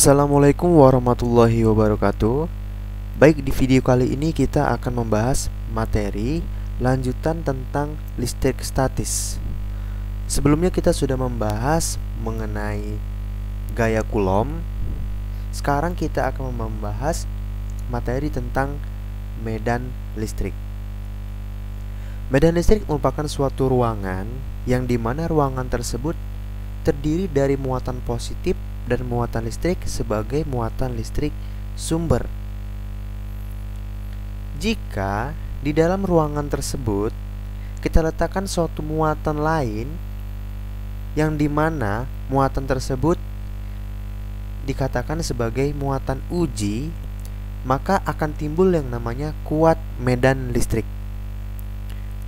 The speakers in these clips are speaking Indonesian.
Assalamualaikum warahmatullahi wabarakatuh. Baik, di video kali ini kita akan membahas materi lanjutan tentang listrik statis. Sebelumnya kita sudah membahas mengenai gaya Coulomb. Sekarang kita akan membahas materi tentang medan listrik. Medan listrik merupakan suatu ruangan yang dimana ruangan tersebut terdiri dari muatan positif dan muatan listrik sebagai muatan listrik sumber. Jika di dalam ruangan tersebut kita letakkan suatu muatan lain yang dimana muatan tersebut dikatakan sebagai muatan uji, maka akan timbul yang namanya kuat medan listrik.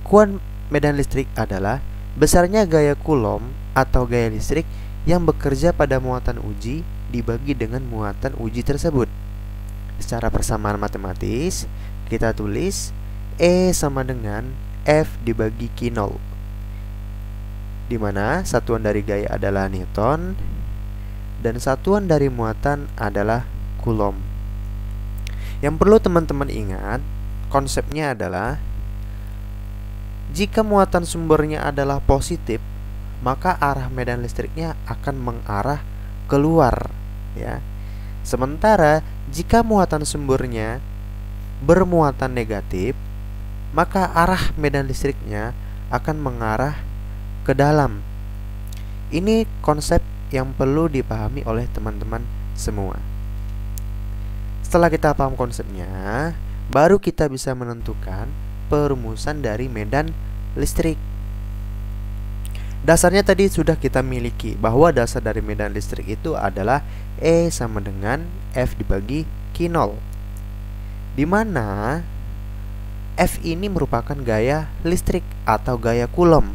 Kuat medan listrik adalah besarnya gaya Coulomb atau gaya listrik yang bekerja pada muatan uji dibagi dengan muatan uji tersebut. Secara persamaan matematis, kita tulis E sama dengan F dibagi Q0, di mana satuan dari gaya adalah Newton dan satuan dari muatan adalah Coulomb. Yang perlu teman-teman ingat, konsepnya adalah jika muatan sumbernya adalah positif, maka arah medan listriknya akan mengarah keluar, ya. Sementara jika muatan sumbernya bermuatan negatif, maka arah medan listriknya akan mengarah ke dalam. Ini konsep yang perlu dipahami oleh teman-teman semua. Setelah kita paham konsepnya, baru kita bisa menentukan perumusan dari medan listrik. Dasarnya tadi sudah kita miliki, bahwa dasar dari medan listrik itu adalah E sama dengan F dibagi Q0, di mana F ini merupakan gaya listrik atau gaya Coulomb.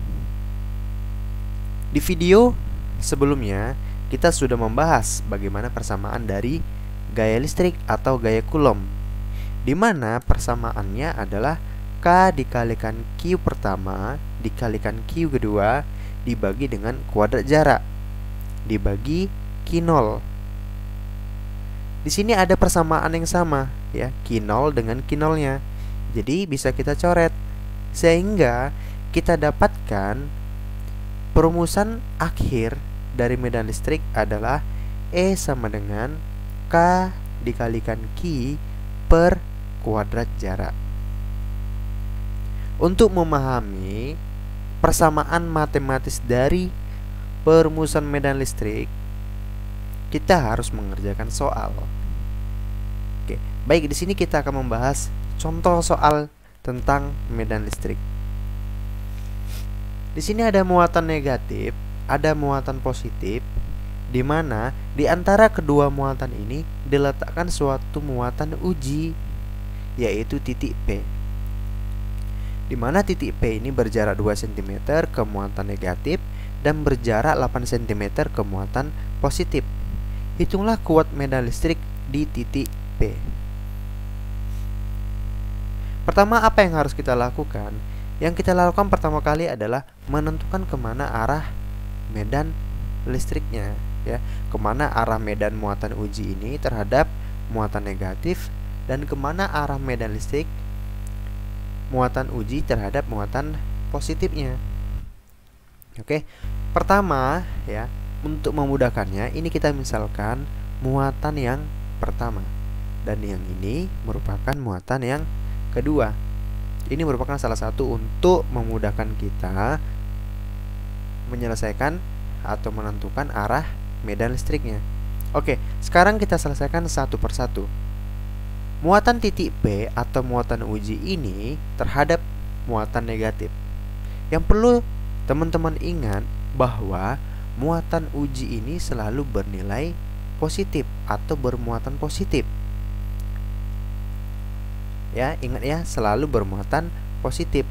Di video sebelumnya kita sudah membahas bagaimana persamaan dari gaya listrik atau gaya Coulomb, di mana persamaannya adalah K dikalikan Q pertama dikalikan Q kedua dibagi dengan kuadrat jarak dibagi Q0. Di sini ada persamaan yang sama, ya, Q0 dengan Q0-nya. Jadi bisa kita coret sehingga kita dapatkan perumusan akhir dari medan listrik adalah E sama dengan K dikalikan Q per kuadrat jarak. Untuk memahami persamaan matematis dari perumusan medan listrik, kita harus mengerjakan soal. Oke, baik, di sini kita akan membahas contoh soal tentang medan listrik. Di sini ada muatan negatif, ada muatan positif, di mana di antara kedua muatan ini diletakkan suatu muatan uji, yaitu titik P, di mana titik P ini berjarak 2 cm ke muatan negatif dan berjarak 8 cm ke muatan positif. Hitunglah kuat medan listrik di titik P. Pertama, apa yang harus kita lakukan? Yang kita lakukan pertama kali adalah menentukan kemana arah medan listriknya, ya, kemana arah medan muatan uji ini terhadap muatan negatif dan kemana arah medan listrik muatan uji terhadap muatan positifnya. Oke, pertama, ya, untuk memudahkannya, ini kita misalkan muatan yang pertama dan yang ini merupakan muatan yang kedua. Ini merupakan salah satu untuk memudahkan kita menyelesaikan atau menentukan arah medan listriknya. Oke, sekarang kita selesaikan satu persatu. Muatan titik P atau muatan uji ini terhadap muatan negatif. Yang perlu teman-teman ingat bahwa muatan uji ini selalu bernilai positif atau bermuatan positif. Ya, ingat ya, selalu bermuatan positif.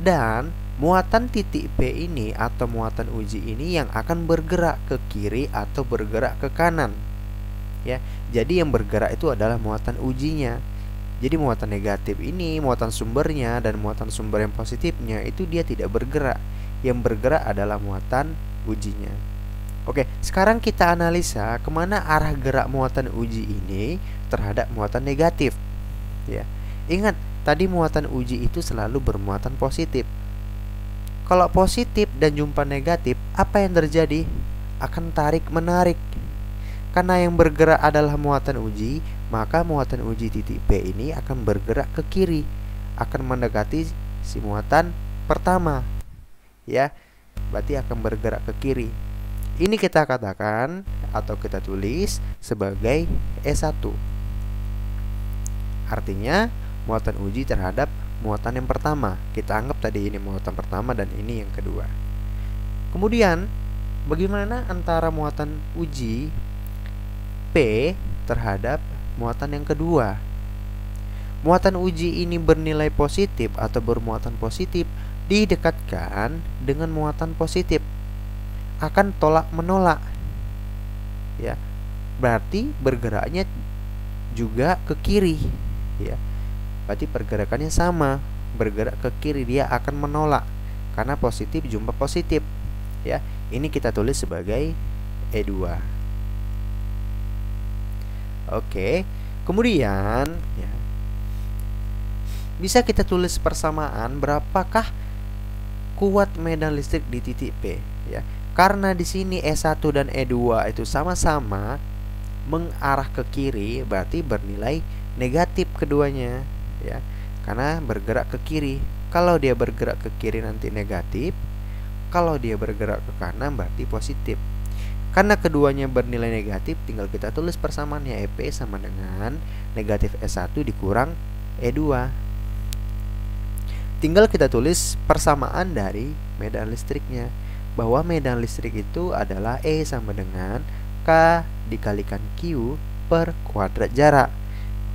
Dan muatan titik P ini atau muatan uji ini yang akan bergerak ke kiri atau bergerak ke kanan. Ya, jadi yang bergerak itu adalah muatan ujinya. Jadi muatan negatif ini, muatan sumbernya dan muatan sumber yang positifnya itu dia tidak bergerak. Yang bergerak adalah muatan ujinya. Oke, sekarang kita analisa kemana arah gerak muatan uji ini terhadap muatan negatif. Ya, ingat tadi muatan uji itu selalu bermuatan positif. Kalau positif dan jumpa negatif, apa yang terjadi? Akan tarik menarik. Karena yang bergerak adalah muatan uji, maka muatan uji titik P ini akan bergerak ke kiri, akan mendekati si muatan pertama. Ya, berarti akan bergerak ke kiri. Ini kita katakan atau kita tulis sebagai E1. Artinya muatan uji terhadap muatan yang pertama. Kita anggap tadi ini muatan pertama dan ini yang kedua. Kemudian bagaimana antara muatan uji P terhadap muatan yang kedua? Muatan uji ini bernilai positif atau bermuatan positif didekatkan dengan muatan positif, akan tolak menolak. Ya. Berarti bergeraknya juga ke kiri, ya. Berarti pergerakannya sama, bergerak ke kiri, dia akan menolak karena positif jumpa positif, ya. Ini kita tulis sebagai E2. Oke, kemudian ya, bisa kita tulis persamaan berapakah kuat medan listrik di titik P, ya. Karena di sini E1 dan E2 itu sama-sama mengarah ke kiri, berarti bernilai negatif keduanya, ya. Karena bergerak ke kiri. Kalau dia bergerak ke kiri nanti negatif, kalau dia bergerak ke kanan berarti positif. Karena keduanya bernilai negatif, tinggal kita tulis persamaannya, EP sama dengan negatif E1 dikurang E2. Tinggal kita tulis persamaan dari medan listriknya, bahwa medan listrik itu adalah E sama dengan K dikalikan Q per kuadrat jarak.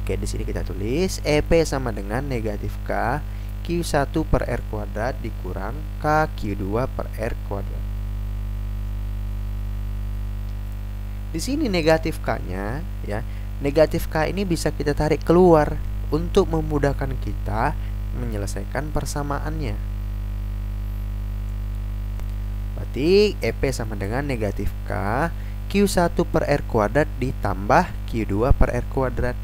Oke, di sini kita tulis EP sama dengan negatif K Q1 per R kuadrat dikurang K Q2 per R kuadrat. Di sini negatif K-nya, ya. Negatif K ini bisa kita tarik keluar untuk memudahkan kita menyelesaikan persamaannya. Berarti EP sama dengan negatif K Q1 per R kuadrat ditambah Q2 per R kuadrat.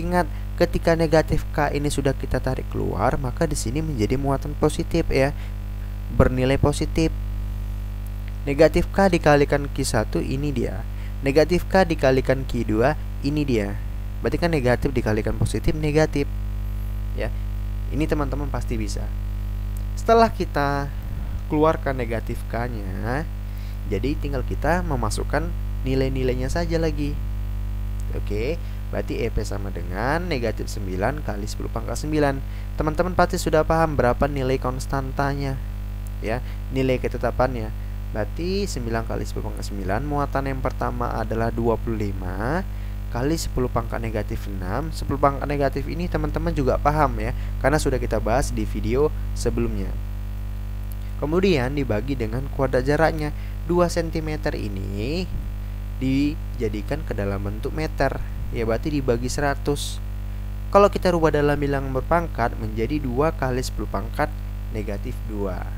Ingat, ketika negatif K ini sudah kita tarik keluar, maka di sini menjadi muatan positif, ya. Bernilai positif. Negatif K dikalikan Q1 ini dia. Negatif K dikalikan Q2 ini dia. Berarti kan negatif dikalikan positif negatif, ya. Ini teman-teman pasti bisa. Setelah kita keluarkan negatif K-nya, jadi tinggal kita memasukkan nilai-nilainya saja lagi. Oke, berarti EP sama dengan negatif 9 kali 10 pangkat 9. Teman-teman pasti sudah paham berapa nilai konstantanya, ya, nilai ketetapannya. Berarti 9 kali 10 pangkat 9, muatan yang pertama adalah 25 kali 10 pangkat negatif 6. 10 pangkat negatif ini teman-teman juga paham, ya, karena sudah kita bahas di video sebelumnya. Kemudian dibagi dengan kuadrat jaraknya. 2 cm ini dijadikan ke dalam bentuk meter, ya, berarti dibagi 100. Kalau kita rubah dalam bilangan berpangkat menjadi 2 kali 10 pangkat negatif 2.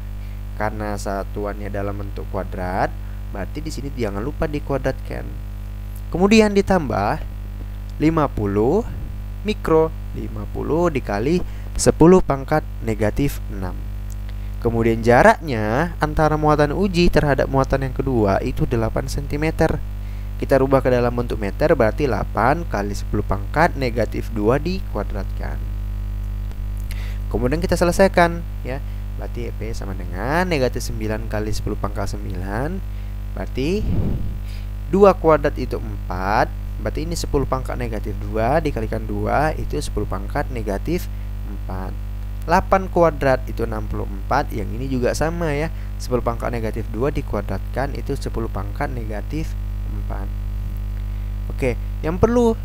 Karena satuannya dalam bentuk kuadrat, berarti di sini jangan lupa dikuadratkan. Kemudian ditambah 50 mikro, 50 dikali 10 pangkat negatif 6. Kemudian jaraknya antara muatan uji terhadap muatan yang kedua itu 8 cm. Kita rubah ke dalam bentuk meter, berarti 8 kali 10 pangkat negatif 2 dikuadratkan. Kemudian kita selesaikan, ya. Berarti EP sama dengan negatif 9 kali 10 pangkat 9. Berarti 2 kuadrat itu 4. Berarti ini 10 pangkat negatif 2 dikalikan 2 itu 10 pangkat negatif 4. 8 kuadrat itu 64. Yang ini juga sama, ya. 10 pangkat negatif 2 dikuadratkan itu 10 pangkat negatif 4. Oke, yang perlu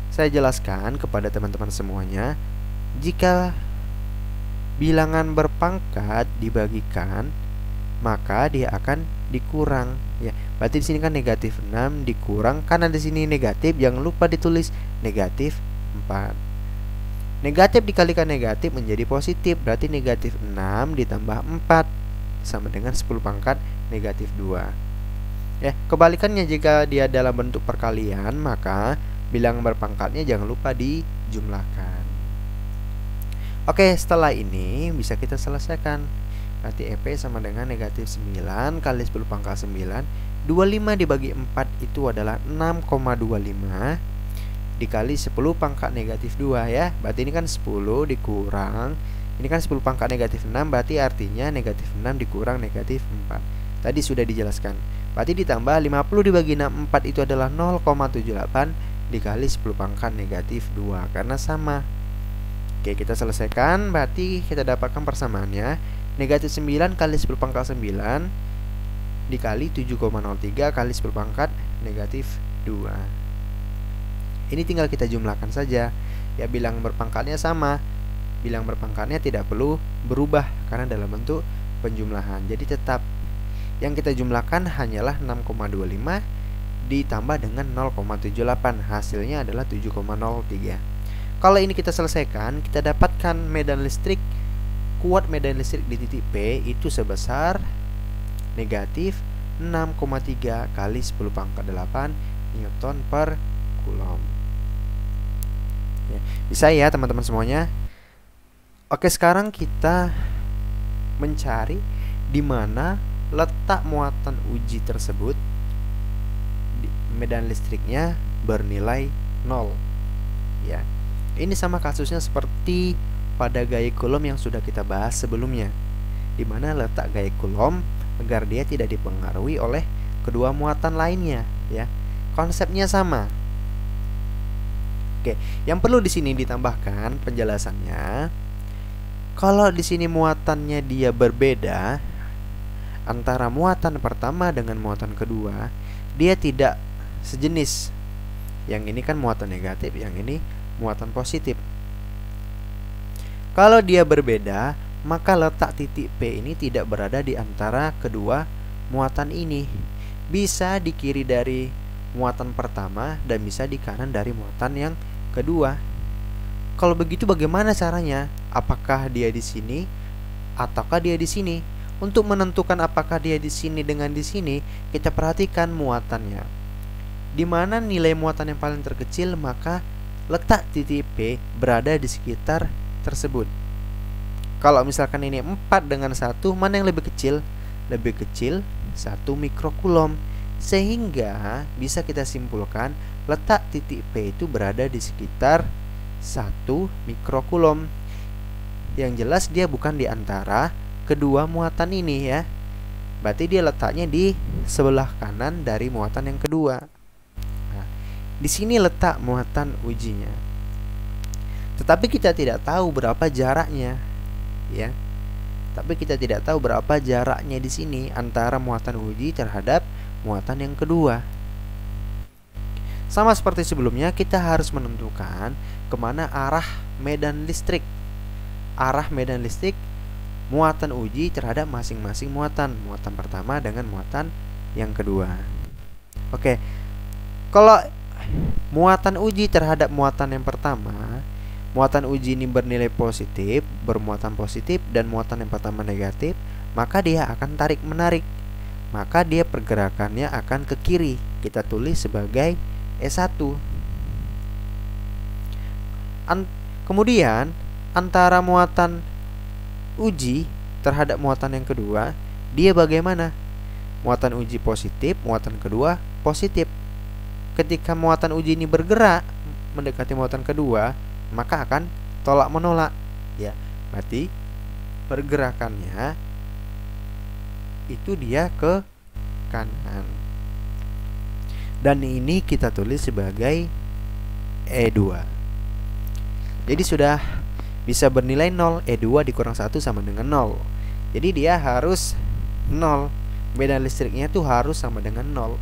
saya jelaskan kepada teman-teman semuanya, jika bilangan berpangkat dibagikan, maka dia akan dikurang, ya. Berarti di sini kan negatif 6 dikurang, karena di sini negatif, jangan lupa ditulis negatif 4. Negatif dikalikan negatif menjadi positif, berarti negatif 6 ditambah 4 sama dengan 10 pangkat negatif 2. Ya, kebalikannya jika dia dalam bentuk perkalian, maka bilangan berpangkatnya jangan lupa dijumlahkan. Oke, setelah ini bisa kita selesaikan. Berarti EP sama dengan negatif 9 kali 10 pangkat 9. 25 dibagi 4 itu adalah 6,25 dikali 10 pangkat negatif 2 ya. Berarti ini kan 10 dikurang, ini kan 10 pangkat negatif 6, berarti artinya negatif 6 dikurang negatif 4. Tadi sudah dijelaskan. Berarti ditambah 50 dibagi 64 itu adalah 0,78 dikali 10 pangkat negatif 2 karena sama. Oke, kita selesaikan. Berarti kita dapatkan persamaannya. Negatif 9 kali 10 pangkat 9 dikali 7,03 kali 10 pangkat negatif 2. Ini tinggal kita jumlahkan saja. Ya, bilangan berpangkatnya sama. Bilangan berpangkatnya tidak perlu berubah karena dalam bentuk penjumlahan. Jadi tetap yang kita jumlahkan hanyalah 6,25 ditambah dengan 0,78. Hasilnya adalah 7,03. Kalau ini kita selesaikan, kita dapatkan medan listrik, kuat medan listrik di titik P itu sebesar negatif 6,3 kali 10 pangkat 8 Newton per Coulomb. Ya, bisa ya teman-teman semuanya. Oke, sekarang kita mencari di mana letak muatan uji tersebut. Medan listriknya bernilai 0. Ya. Ini sama kasusnya seperti pada gaya Coulomb yang sudah kita bahas sebelumnya, di mana letak gaya Coulomb agar dia tidak dipengaruhi oleh kedua muatan lainnya, ya. Konsepnya sama. Oke, yang perlu di sini ditambahkan penjelasannya. Kalau di sini muatannya dia berbeda antara muatan pertama dengan muatan kedua, dia tidak sejenis. Yang ini kan muatan negatif, yang ini muatan positif. Kalau dia berbeda, maka letak titik P ini tidak berada di antara kedua muatan ini. Bisa di kiri dari muatan pertama dan bisa di kanan dari muatan yang kedua. Kalau begitu bagaimana caranya? Apakah dia di sini ataukah dia di sini? Untuk menentukan apakah dia di sini dengan di sini, kita perhatikan muatannya. Di mana nilai muatan yang paling terkecil, maka letak titik P berada di sekitar tersebut. Kalau misalkan ini 4 dengan 1, mana yang lebih kecil? Lebih kecil 1 mikrocoulomb. Sehingga bisa kita simpulkan letak titik P itu berada di sekitar 1 mikrocoulomb. Yang jelas dia bukan di antara kedua muatan ini ya. Berarti dia letaknya di sebelah kanan dari muatan yang kedua. Nah, di sini letak muatan ujinya. Tetapi kita tidak tahu berapa jaraknya, ya. Tapi kita tidak tahu berapa jaraknya di sini antara muatan uji terhadap muatan yang kedua. Sama seperti sebelumnya, kita harus menentukan kemana arah medan listrik. Arah medan listrik muatan uji terhadap masing-masing muatan. Muatan pertama dengan muatan yang kedua. Oke, kalau muatan uji terhadap muatan yang pertama, muatan uji ini bernilai positif, bermuatan positif, dan muatan yang pertama negatif, maka dia akan tarik-menarik. Maka dia pergerakannya akan ke kiri. Kita tulis sebagai E1. Kemudian antara muatan uji terhadap muatan yang kedua, dia bagaimana? Muatan uji positif, muatan kedua positif. Ketika muatan uji ini bergerak mendekati muatan kedua, maka akan tolak menolak, ya. Berarti pergerakannya itu dia ke kanan. Dan ini kita tulis sebagai E2. Jadi sudah bisa bernilai 0. E2 dikurang 1 sama dengan 0. Jadi dia harus 0. Medan listriknya tuh harus sama dengan 0.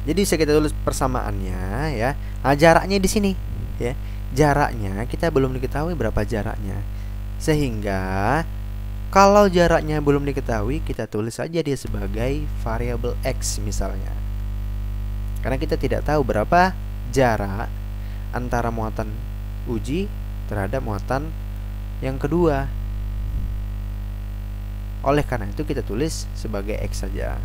Jadi bisa kita tulis persamaannya ya. Nah, jaraknya di sini ya. Jaraknya kita belum diketahui berapa jaraknya. Sehingga kalau jaraknya belum diketahui, kita tulis saja dia sebagai variabel X misalnya. Karena kita tidak tahu berapa jarak antara muatan uji terhadap muatan yang kedua. Oleh karena itu kita tulis sebagai X saja.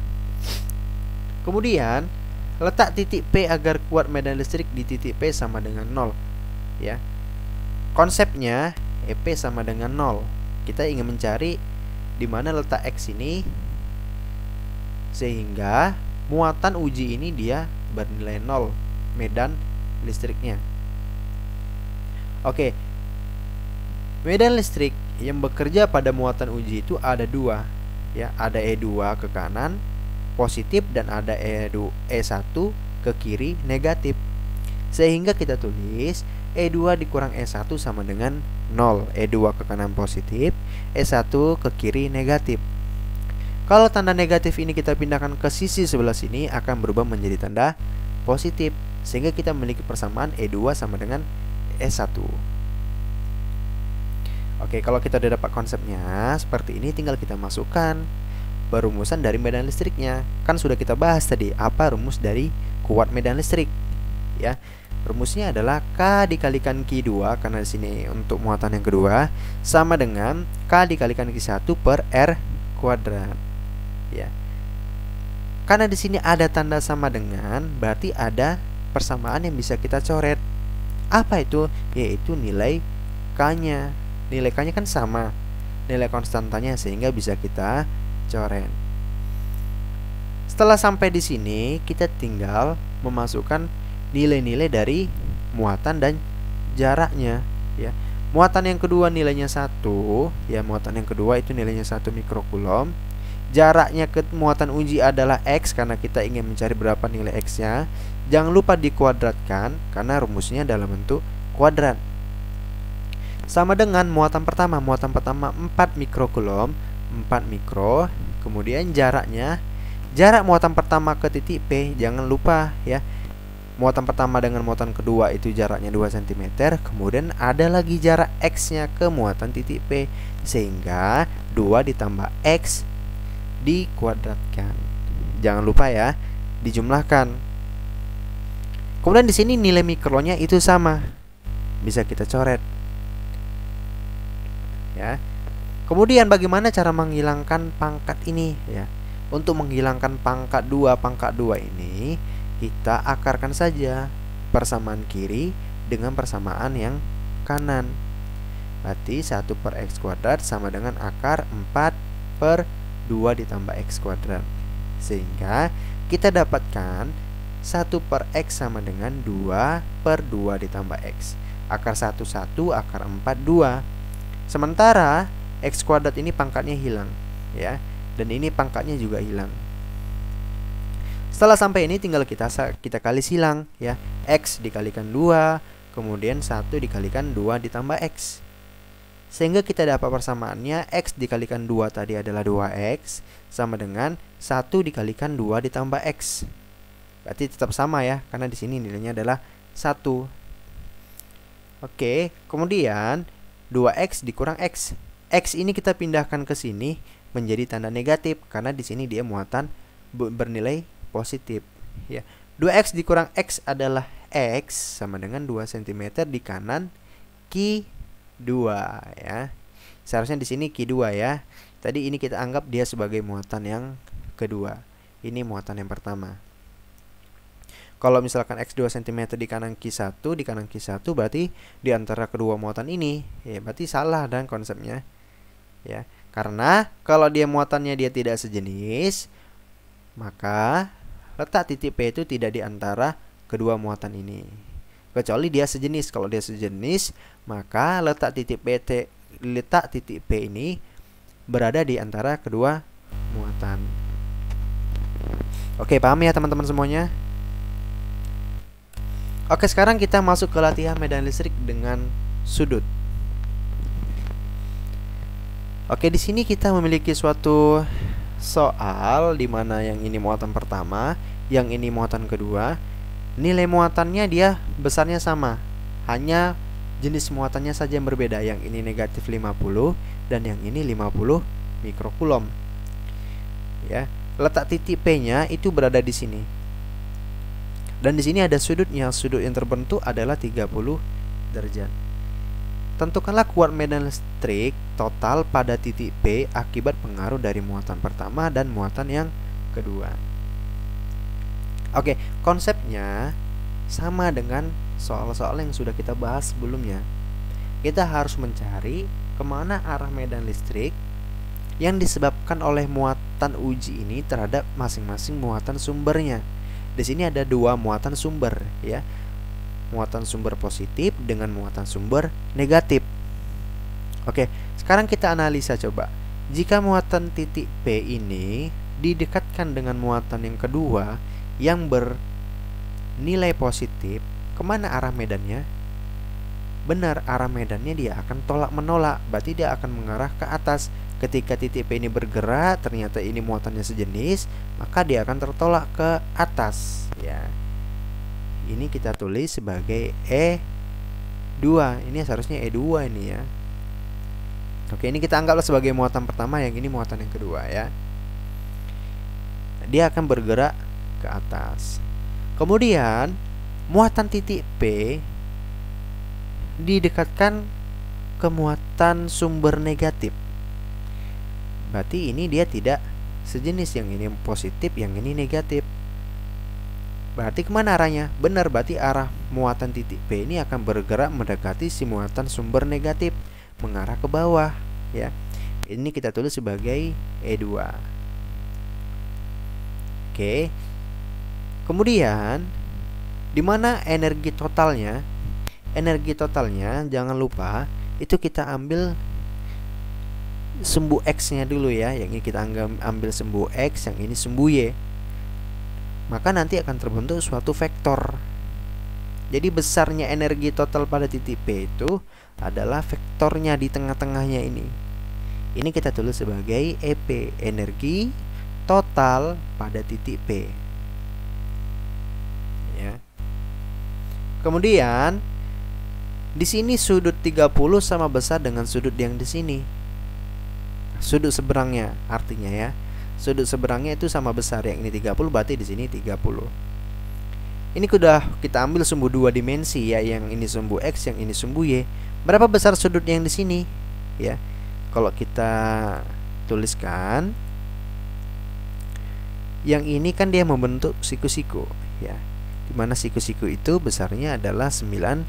Kemudian letak titik P agar kuat medan listrik di titik P sama dengan 0, ya. Konsepnya EP sama dengan 0. Kita ingin mencari di mana letak X ini sehingga muatan uji ini dia bernilai 0 medan listriknya. Oke. Medan listrik yang bekerja pada muatan uji itu ada dua, ya. Ada E2 ke kanan positif dan ada E1 ke kiri negatif. Sehingga kita tulis E2 dikurang E1 sama dengan 0. E2 ke kanan positif, E1 ke kiri negatif. Kalau tanda negatif ini kita pindahkan ke sisi sebelah sini akan berubah menjadi tanda positif. Sehingga kita memiliki persamaan E2 sama dengan E1. Oke, kalau kita sudah dapat konsepnya seperti ini, tinggal kita masukkan perumusan dari medan listriknya. Kan sudah kita bahas tadi apa rumus dari kuat medan listrik, ya. Rumusnya adalah K dikalikan Q2, karena di sini untuk muatan yang kedua, sama dengan K dikalikan Q1 per R kuadrat, ya. Karena di sini ada tanda sama dengan, berarti ada persamaan yang bisa kita coret. Apa itu? Yaitu nilai K-nya. Nilai K-nya kan sama nilai konstantanya, sehingga bisa kita coret. Setelah sampai di sini, kita tinggal memasukkan nilai-nilai dari muatan dan jaraknya, ya. Muatan yang kedua nilainya 1, ya. Muatan yang kedua itu nilainya 1 mikrokulom. Jaraknya ke muatan uji adalah X, karena kita ingin mencari berapa nilai X-nya. Jangan lupa dikuadratkan karena rumusnya dalam bentuk kuadrat. Sama dengan muatan pertama. Muatan pertama 4 mikrokulom, 4 mikro. Kemudian jaraknya, jarak muatan pertama ke titik P, jangan lupa, ya. Muatan pertama dengan muatan kedua itu jaraknya 2 cm. Kemudian ada lagi jarak X-nya ke muatan titik P, sehingga 2 ditambah X dikuadratkan. Jangan lupa, ya, dijumlahkan. Kemudian di sini nilai mikronya itu sama, bisa kita coret, ya. Kemudian bagaimana cara menghilangkan pangkat ini, ya? Untuk menghilangkan pangkat 2 ini, kita akarkan saja persamaan kiri dengan persamaan yang kanan. Berarti 1 per X kuadrat sama dengan akar 4 per 2 ditambah X kuadrat. Sehingga kita dapatkan 1 per X sama dengan 2 per 2 ditambah X. Akar 1, 1, akar 4, 2. Sementara X kuadrat ini pangkatnya hilang, ya. Dan ini pangkatnya juga hilang. Setelah sampai ini tinggal kita kali silang, ya. X dikalikan 2, kemudian 1 dikalikan 2 ditambah X. Sehingga kita dapat persamaannya X dikalikan 2 tadi adalah 2X sama dengan 1 dikalikan 2 ditambah X. Berarti tetap sama, ya, karena di sini nilainya adalah 1. Oke, kemudian 2X dikurang X. X ini kita pindahkan ke sini menjadi tanda negatif karena di sini dia muatan bernilai positif, ya. 2X dikurang X adalah X sama dengan 2 cm di kanan Q2, ya. Seharusnya di sini Q2, ya. Tadi ini kita anggap dia sebagai muatan yang kedua. Ini muatan yang pertama. Kalau misalkan X 2 cm di kanan Q1, berarti di antara kedua muatan ini, ya, berarti salah dan konsepnya, ya. Karena kalau dia muatannya dia tidak sejenis, maka letak titik P itu tidak di antara kedua muatan ini. Kecuali dia sejenis. Kalau dia sejenis, maka letak titik P ini berada di antara kedua muatan. Oke, paham, ya, teman-teman semuanya? Oke, sekarang kita masuk ke latihan medan listrik dengan sudut. Oke, di sini kita memiliki suatu soal di mana yang ini muatan pertama, yang ini muatan kedua. Nilai muatannya dia besarnya sama, hanya jenis muatannya saja yang berbeda. Yang ini negatif 50 dan yang ini 50 mikrokulom, ya. Letak titik P-nya itu berada di sini. Dan di sini ada sudutnya. Sudut yang terbentuk adalah 30 derajat. Tentukanlah kuat medan listrik total pada titik P akibat pengaruh dari muatan pertama dan muatan yang kedua. Oke, konsepnya sama dengan soal-soal yang sudah kita bahas sebelumnya. Kita harus mencari kemana arah medan listrik yang disebabkan oleh muatan uji ini terhadap masing-masing muatan sumbernya. Di sini ada dua muatan sumber, ya. Muatan sumber positif dengan muatan sumber negatif. Oke, sekarang kita analisa coba. Jika muatan titik P ini didekatkan dengan muatan yang kedua yang bernilai positif, kemana arah medannya? Benar, arah medannya dia akan tolak menolak, berarti dia akan mengarah ke atas. Ketika titik P ini bergerak, ternyata ini muatannya sejenis, maka dia akan tertolak ke atas, ya. Ini kita tulis sebagai E2. Ini seharusnya E2 ini, ya. Oke, ini kita anggaplah sebagai muatan pertama, yang ini muatan yang kedua, ya. Dia akan bergerak ke atas. Kemudian muatan titik P didekatkan ke muatan sumber negatif. Berarti ini dia tidak sejenis, yang ini positif, yang ini negatif. Berarti kemana arahnya? Benar, berarti arah muatan titik P ini akan bergerak mendekati si muatan sumber negatif, mengarah ke bawah, ya. Ini kita tulis sebagai E2. Oke. Kemudian di mana energi totalnya? Energi totalnya jangan lupa itu kita ambil sumbu X-nya dulu, ya. Yang ini kita ambil sumbu X, yang ini sumbu Y. Maka nanti akan terbentuk suatu vektor. Jadi besarnya energi total pada titik P itu adalah vektornya di tengah-tengahnya ini. Ini kita tulis sebagai EP, energi total pada titik P, ya. Kemudian di sini sudut 30 sama besar dengan sudut yang di sini. Sudut seberangnya artinya, ya. Sudut seberangnya itu sama besar, yang ini 30, berarti di sini 30. Ini sudah kita ambil sumbu 2 dimensi, ya, yang ini sumbu X, yang ini sumbu Y. Berapa besar sudut yang di sini, ya? Kalau kita tuliskan, yang ini kan dia membentuk siku-siku, ya. Dimana siku-siku itu besarnya adalah 90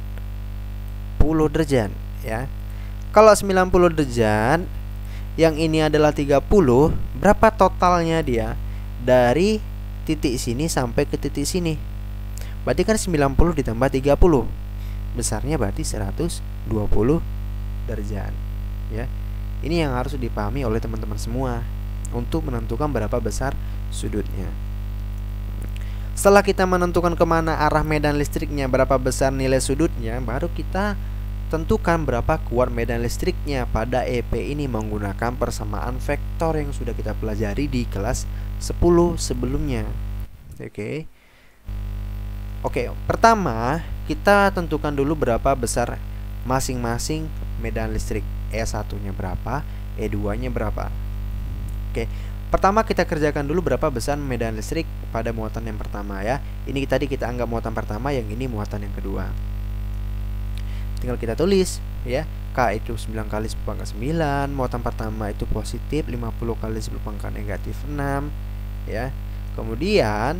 derajat, ya. Kalau 90 derajat, yang ini adalah 30, berapa totalnya dia dari titik sini sampai ke titik sini? Berarti kan 90 ditambah 30, besarnya berarti 120 derajat, ya. Ini yang harus dipahami oleh teman-teman semua untuk menentukan berapa besar sudutnya. Setelah kita menentukan kemana arah medan listriknya, berapa besar nilai sudutnya, baru kita tentukan berapa kuat medan listriknya pada EP ini menggunakan persamaan vektor yang sudah kita pelajari di kelas 10 sebelumnya. Oke, pertama kita tentukan dulu berapa besar masing-masing medan listrik. E1-nya berapa, E2-nya berapa. Oke, pertama kita kerjakan dulu berapa besar medan listrik pada muatan yang pertama, ya. Ini tadi kita anggap muatan pertama, yang ini muatan yang kedua. Tinggal kita tulis, ya. K itu 9 kali 10 pangkat 9, muatan pertama itu positif, 50 kali 10 pangkat negatif 6, ya. Kemudian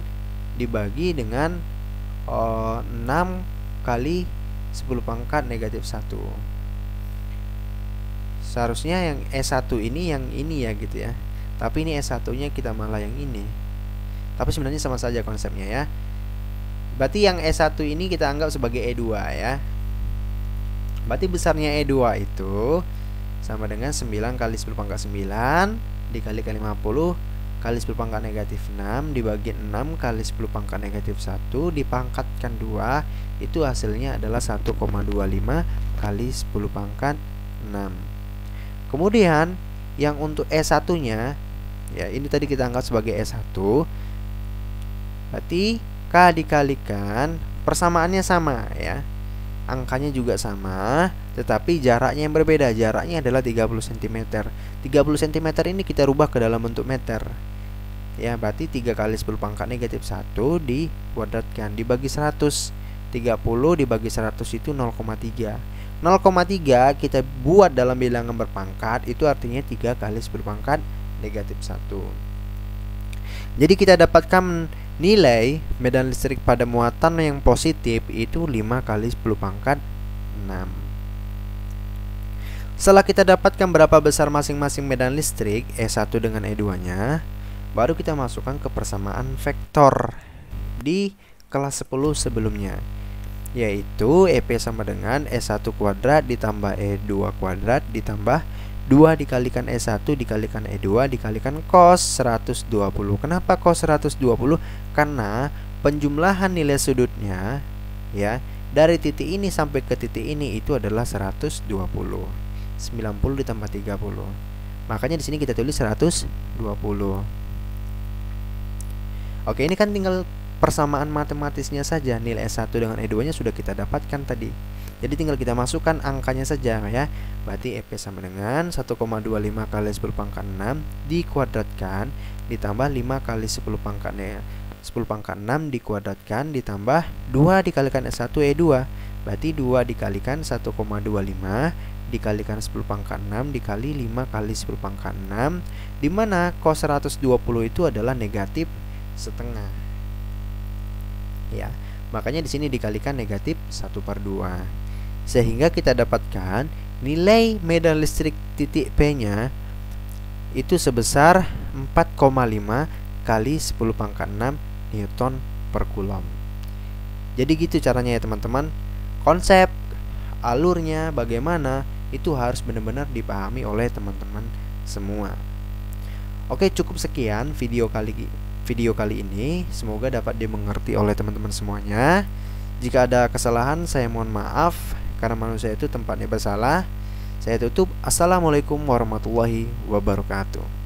dibagi dengan 6 kali 10 pangkat negatif 1. Seharusnya yang E1 ini yang ini, ya, gitu, ya. Tapi ini S1-nya kita malah yang ini. Tapi sebenarnya sama saja konsepnya, ya. Berarti yang E1 ini kita anggap sebagai E2, ya. Berarti besarnya E2 itu sama dengan 9 kali 10 pangkat 9 dikalikan 50 kali 10 pangkat negatif 6 dibagi 6 kali 10 pangkat negatif 1 dipangkatkan 2, itu hasilnya adalah 1,25 kali 10 pangkat 6. Kemudian yang untuk E1-nya, ya, ini tadi kita anggap sebagai E1. Berarti K dikalikan, persamaannya sama, ya. Angkanya juga sama, tetapi jaraknya yang berbeda. Jaraknya adalah 30 cm. 30 cm ini kita rubah ke dalam bentuk meter, ya. Berarti 3 kali 10 pangkat negatif 1 dikuadratkan dibagi 100. 30 dibagi 100 itu 0,3. 0,3 kita buat dalam bilangan berpangkat, itu artinya 3 kali 10 pangkat negatif 1. Jadi kita dapatkan nilai medan listrik pada muatan yang positif itu 5 kali 10 pangkat 6. Setelah kita dapatkan berapa besar masing-masing medan listrik E1 dengan E2 nya, baru kita masukkan ke persamaan vektor di kelas 10 sebelumnya, yaitu EP sama dengan E1 kuadrat ditambah E2 kuadrat ditambah 2 dikalikan E1 dikalikan E2 dikalikan cos 120. Kenapa cos 120? Karena penjumlahan nilai sudutnya ya dari titik ini sampai ke titik ini itu adalah 120. 90 ditambah 30. Makanya di sini kita tulis 120. Oke, ini kan tinggal persamaan matematisnya saja. Nilai S1 dengan E2 nya sudah kita dapatkan tadi. Jadi tinggal kita masukkan angkanya saja ya. Berarti EP sama dengan 1,25 kali 10 pangkat 6 dikuadratkan ditambah 5 kali 10 pangkatnya 10 pangkat 6 dikuadratkan ditambah 2 dikalikan S1 E2. Berarti 2 dikalikan 1,25 dikalikan 10 pangkat 6 dikali 5 kali 10 pangkat 6, dimana cos 120 itu adalah negatif setengah ya. Makanya di sini dikalikan negatif 1/2, sehingga kita dapatkan nilai medan listrik titik P nya itu sebesar 4,5 kali 10 pangkat 6 Newton per Coulomb. Jadi gitu caranya ya teman-teman. Konsep alurnya bagaimana itu harus benar-benar dipahami oleh teman-teman semua. Oke, cukup sekian video kali ini. Semoga dapat dimengerti oleh teman-teman semuanya. Jika ada kesalahan saya mohon maaf, karena manusia itu tempatnya bersalah. Saya tutup. Assalamualaikum warahmatullahi wabarakatuh.